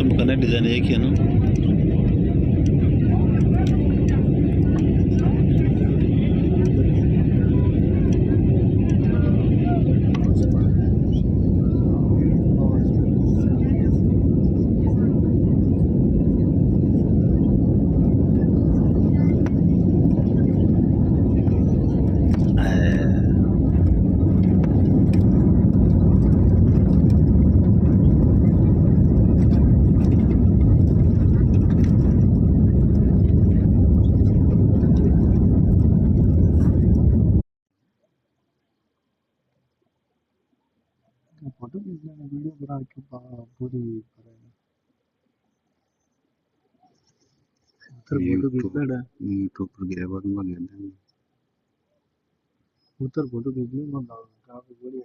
चमकाने डिज़ाइन एक ही है ना। फोटो खींच लेना वीडियो बना के पूरी फोटो खींच लेना यूट्यूब पर गया बाद में गया उधर फोटो खींच लेना कहाँ पे बोली